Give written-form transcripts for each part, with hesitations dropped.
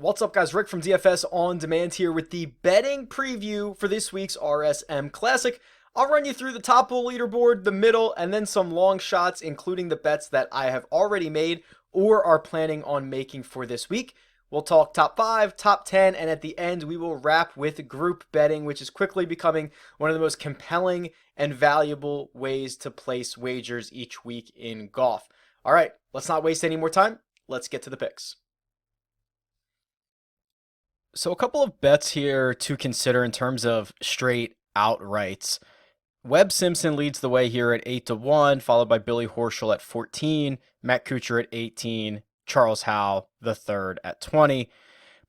What's up, guys? Rick from DFS On Demand here with the betting preview for this week's RSM Classic. I'll run you through the top of the leaderboard, the middle, and then some long shots, including the bets that I have already made or are planning on making for this week. We'll talk top 5, top 10, and at the end, we will wrap with group betting, which is quickly becoming one of the most compelling and valuable ways to place wagers each week in golf. All right, let's not waste any more time. Let's get to the picks. So a couple of bets here to consider in terms of straight outrights. Webb Simpson leads the way here at 8-1, followed by Billy Horschel at 14, Matt Kuchar at 18, Charles Howell the third at 20.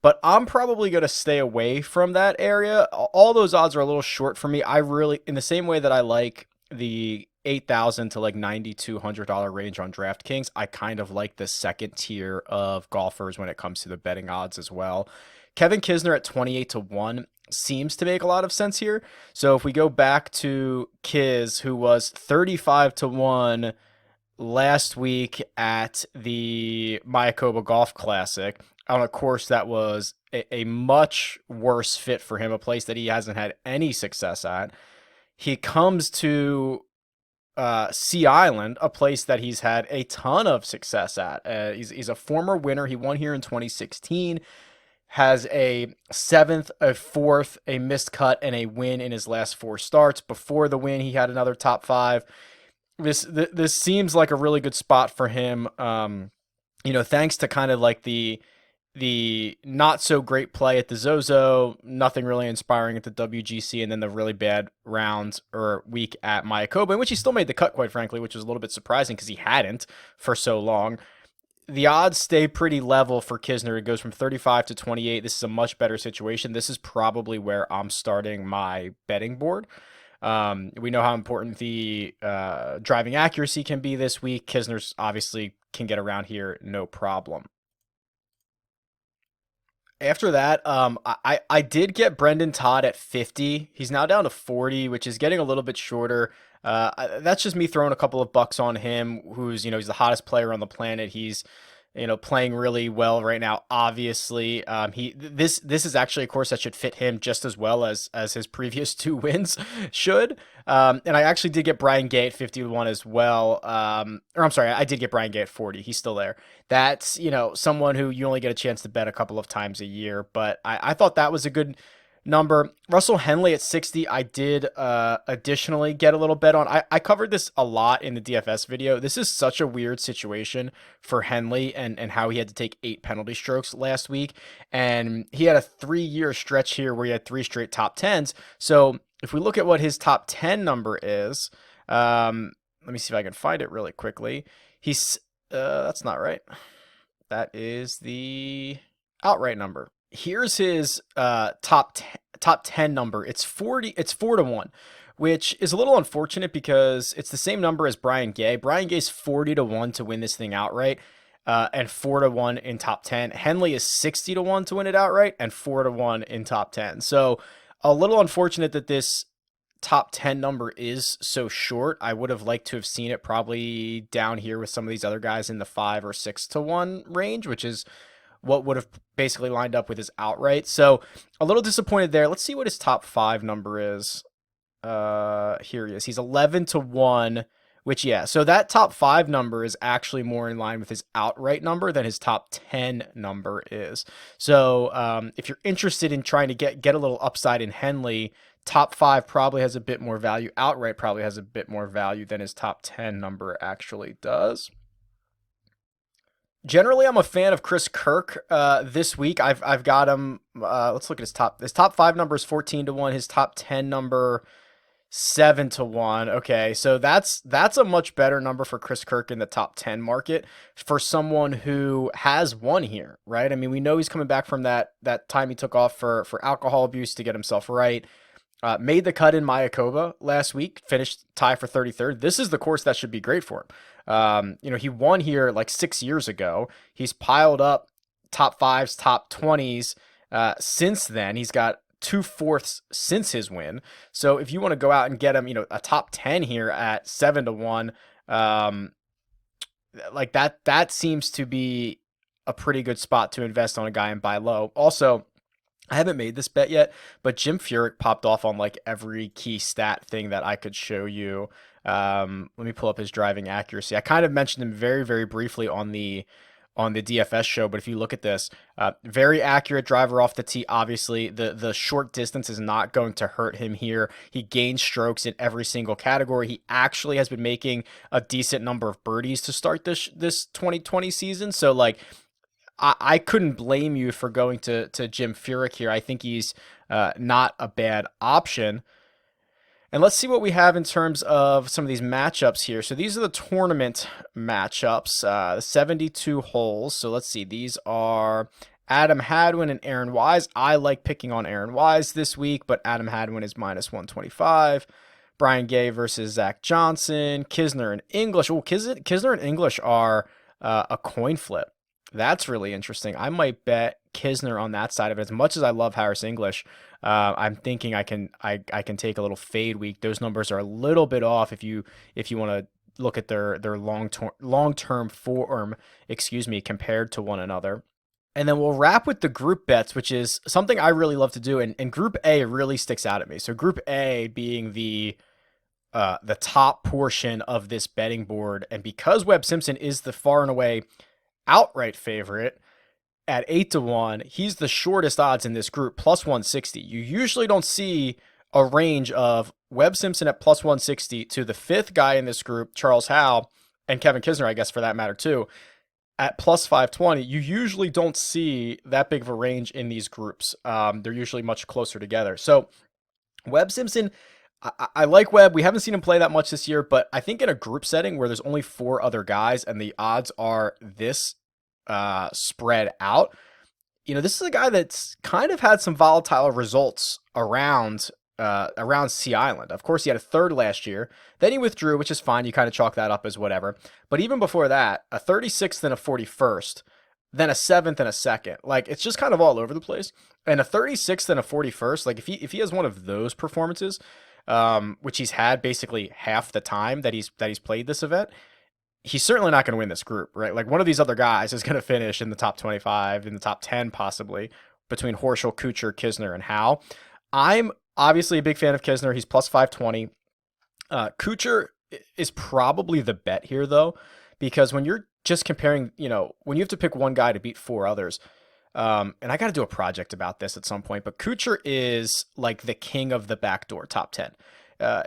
But I'm probably going to stay away from that area. All those odds are a little short for me. I really, in the same way that I like the $8,000 to like $9,200 range on DraftKings, I kind of like the second tier of golfers when it comes to the betting odds as well. Kevin Kisner at 28-1 seems to make a lot of sense here. So if we go back to Kiz, who was 35-1 last week at the Mayakoba Golf Classic, on a course that was a much worse fit for him, a place that he hasn't had any success at. He comes to Sea Island, a place that he's had a ton of success at. He's a former winner. He won here in 2016. Has a 7th, a 4th, a missed cut, and a win in his last 4 starts. Before the win, he had another top 5. This seems like a really good spot for him. Thanks to kind of like the not so great play at the Zozo, nothing really inspiring at the WGC, and then the really bad round or week at Mayakoba, in which he still made the cut, quite frankly, which was a little bit surprising because he hadn't for so long. The odds stay pretty level for Kisner. It goes from 35-28. This is a much better situation. This is probably where I'm starting my betting board. We know how important the driving accuracy can be this week. Kisner's obviously can get around here, no problem. After that, I did get Brendan Todd at 50. He's now down to 40, which is getting a little bit shorter. That's just me throwing a couple of bucks on him, who's, he's the hottest player on the planet. He's, playing really well right now. Obviously, this is actually a course that should fit him just as well as his previous 2 wins should. And I actually did get Brian Gay at 50-1 as well. Or I'm sorry, I did get Brian Gay at 40. He's still there. That's, someone who you only get a chance to bet a couple of times a year. But I thought that was a good number. Russell Henley at 60, I did additionally get a little bet on. I covered this a lot in the DFS video. This is such a weird situation for Henley and how he had to take 8 penalty strokes last week. And he had a 3-year stretch here where he had 3 straight top 10s. So if we look at what his top 10 number is, let me see if I can find it really quickly. That's not right. That is the outright number. Here's his top 10 number. It's 4-1, which is a little unfortunate because it's the same number as Brian Gay. Brian Gay's 40-1 to win this thing outright, and 4-1 in top 10. Henley is 60-1 to win it outright and 4-1 in top 10. So a little unfortunate that this top 10 number is so short. I would have liked to have seen it probably down here with some of these other guys in the 5 or 6-1 range, which is what would have basically lined up with his outright. So a little disappointed there. Let's see what his top 5 number is. Here he is. He's 11-1, which, yeah. So that top 5 number is actually more in line with his outright number than his top 10 number is. So if you're interested in trying to get a little upside in Henley, top 5 probably has a bit more value. Outright probably has a bit more value than his top 10 number actually does. Generally, I'm a fan of Chris Kirk. This week, I've got him. Let's look at his top. His top 5 number is 14-1. His top 10 number 7-1. Okay, so that's a much better number for Chris Kirk in the top 10 market for someone who has won here, right? I mean, we know he's coming back from that time he took off for alcohol abuse to get himself right. Made the cut in Mayakoba last week, finished tie for 33rd. This is the course that should be great for him. He won here like 6 years ago. He's piled up top 5s, top 20s since then. He's got 2/4 since his win. So if you want to go out and get him, a top 10 here at 7-1, like that seems to be a pretty good spot to invest on a guy and buy low. Also, I haven't made this bet yet, but Jim Furyk popped off on like every key stat thing that I could show you. Let me pull up his driving accuracy. I kind of mentioned him very, very briefly on the DFS show, but if you look at this, very accurate driver off the tee. Obviously, the short distance is not going to hurt him here. He gains strokes in every single category. He actually has been making a decent number of birdies to start this 2020 season. So like, I couldn't blame you for going to Jim Furyk here. I think he's not a bad option. And let's see what we have in terms of some of these matchups here. So these are the tournament matchups, the 72 holes. So let's see. These are Adam Hadwin and Aaron Wise. I like picking on Aaron Wise this week, but Adam Hadwin is minus 125. Brian Gay versus Zach Johnson. Kisner and English. Oh, Kisner and English are a coin flip. That's really interesting. I might bet Kisner on that side of it. As much as I love Harris English, I'm thinking I can take a little fade week. Those numbers are a little bit off if you want to look at their long-term form, compared to one another. And then we'll wrap with the group bets, which is something I really love to do. And Group A really sticks out at me. So Group A being the top portion of this betting board, and because Webb Simpson is the far and away outright favorite at 8-1, he's the shortest odds in this group, plus 160. You usually don't see a range of Webb Simpson at plus 160 to the fifth guy in this group, Charles Howe, and Kevin Kisner, I guess for that matter too, at plus 520. You usually don't see that big of a range in these groups. They're usually much closer together. So Webb Simpson, I like Webb. We haven't seen him play that much this year, but I think in a group setting where there's only 4 other guys and the odds are this spread out, this is a guy that's kind of had some volatile results around Sea Island. Of course, he had a third last year. Then he withdrew, which is fine. You kind of chalk that up as whatever. But even before that, a 36th and a 41st, then a 7th and a 2nd. Like, it's just kind of all over the place. And a 36th and a 41st, like if he has one of those performances, which he's had basically half the time that he's played this event, he's certainly not going to win this group, right? Like, one of these other guys is going to finish in the top 25, in the top 10 possibly, between Horschel, Kuchar, Kisner, and Howe. I'm obviously a big fan of Kisner. He's plus 520. Kuchar is probably the bet here, though, because when you're just comparing, when you have to pick one guy to beat 4 others, and I got to do a project about this at some point, but Kuchar is like the king of the backdoor top 10.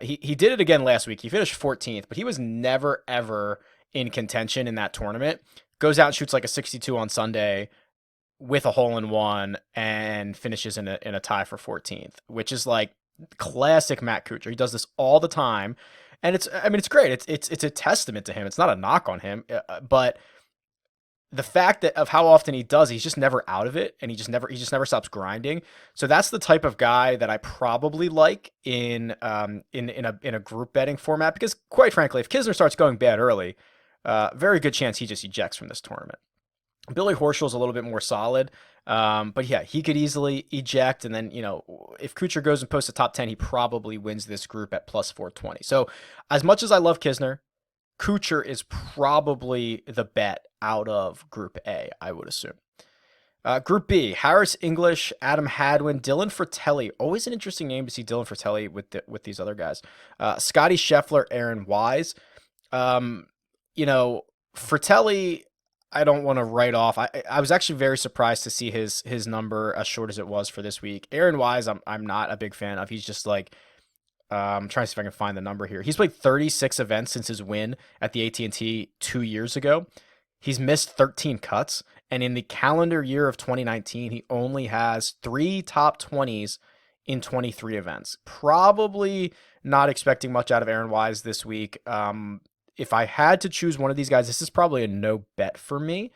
He did it again last week. He finished 14th, but he was never, ever in contention in that tournament. Goes out and shoots like a 62 on Sunday with a hole-in-one and finishes in a tie for 14th, which is like classic Matt Kuchar. He does this all the time, and it's great. It's a testament to him. It's not a knock on him, but the fact that of how often he does, he's just never out of it, and he just never stops grinding. So that's the type of guy that I probably like in a group betting format, because quite frankly, if Kisner starts going bad early, very good chance he just ejects from this tournament. Billy Horschel's a little bit more solid, but yeah, he could easily eject, and then if Kuchar goes and posts a top 10, he probably wins this group at plus 420. So as much as I love Kisner, Kuchar is probably the bet out of Group A, I would assume. Group B, Harris English, Adam Hadwin, Dylan Fratelli. Always an interesting name to see Dylan Fratelli with these other guys. Scotty Scheffler, Aaron Wise. Fratelli, I don't want to write off. I was actually very surprised to see his number as short as it was for this week. Aaron Wise, I'm not a big fan of. He's just like, I'm trying to see if I can find the number here. He's played 36 events since his win at the AT&T 2 years ago. He's missed 13 cuts, and in the calendar year of 2019, he only has 3 top 20s in 23 events. Probably not expecting much out of Aaron Wise this week. If I had to choose one of these guys, this is probably a no bet for me,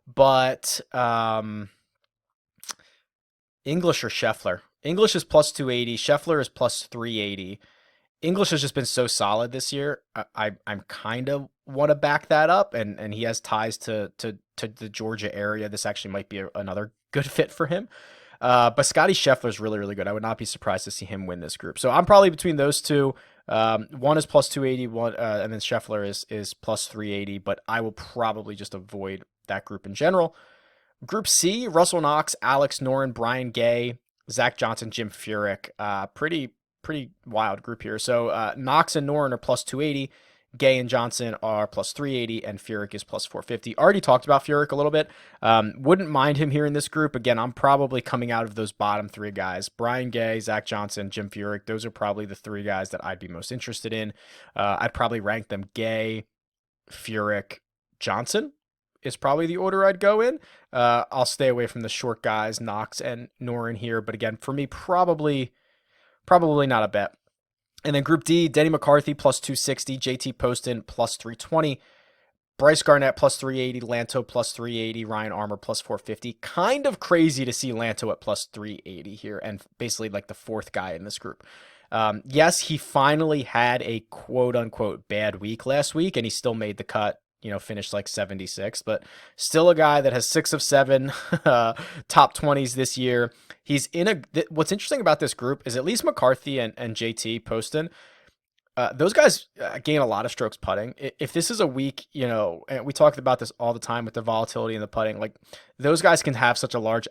but English or Scheffler. English is plus 280. Scheffler is plus 380. English has just been so solid this year. I'm kind of want to back that up, and he has ties to the Georgia area. This actually might be another good fit for him. But Scotty Scheffler is really, really good. I would not be surprised to see him win this group. So I'm probably between those two. One is plus 280, and then Scheffler is plus 380. But I will probably just avoid that group in general. Group C, Russell Knox, Alex Noren, Brian Gay, Zach Johnson, Jim Furyk. Pretty wild group here. So Knox and Noren are plus 280. Gay and Johnson are plus 380, and Furyk is plus 450. Already talked about Furyk a little bit. Wouldn't mind him here in this group. Again, I'm probably coming out of those bottom three guys. Brian Gay, Zach Johnson, Jim Furyk. Those are probably the three guys that I'd be most interested in. I'd probably rank them Gay, Furyk, Johnson is probably the order I'd go in. I'll stay away from the short guys, Knox and Noren here. But again, for me, probably not a bet. And then Group D, Denny McCarthy plus 260, JT Poston plus 320, Bryce Garnett plus 380, Lanto plus 380, Ryan Armour plus 450. Kind of crazy to see Lanto at plus 380 here, and basically like the fourth guy in this group. Yes, he finally had a quote-unquote bad week last week, and he still made the cut, finished like 76, but still a guy that has 6 of 7 top 20s this year. He's what's interesting about this group is at least McCarthy and JT Poston, those guys gain a lot of strokes putting. If this is a week, and we talked about this all the time with the volatility in the putting, like those guys can have such a large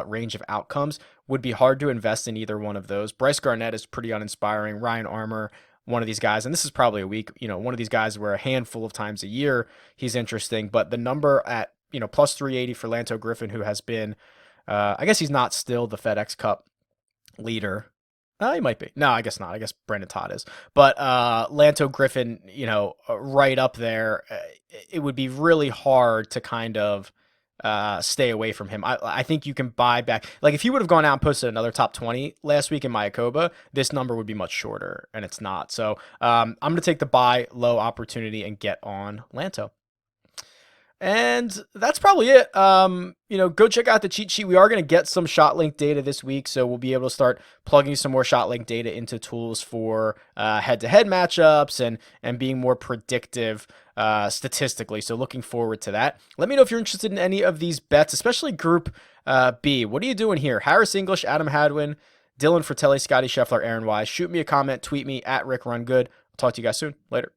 range of outcomes. Would be hard to invest in either one of those. Bryce Garnett is pretty uninspiring. Ryan Armour, one of these guys, and this is probably a week, one of these guys where a handful of times a year he's interesting, but the number at, plus 380 for Lanto Griffin, who has been, I guess he's not still the FedEx Cup leader. He might be. No, I guess not. I guess Brandon Todd is. But Lanto Griffin, right up there, it would be really hard to kind of stay away from him. I think you can buy back. Like if he would have gone out and posted another top 20 last week in Mayakoba, this number would be much shorter, and it's not. So I'm going to take the buy low opportunity and get on Lanto. And that's probably it. Go check out the cheat sheet. We are going to get some shot link data this week, so we'll be able to start plugging some more shot link data into tools for head-to-head matchups and being more predictive statistically. So looking forward to that. Let me know if you're interested in any of these bets, especially Group B. What are you doing here? Harris English, Adam Hadwin, Dylan Fratelli, Scotty Scheffler, Aaron Wise. Shoot me a comment, tweet me at RickRunGood. I'll talk to you guys soon. Later.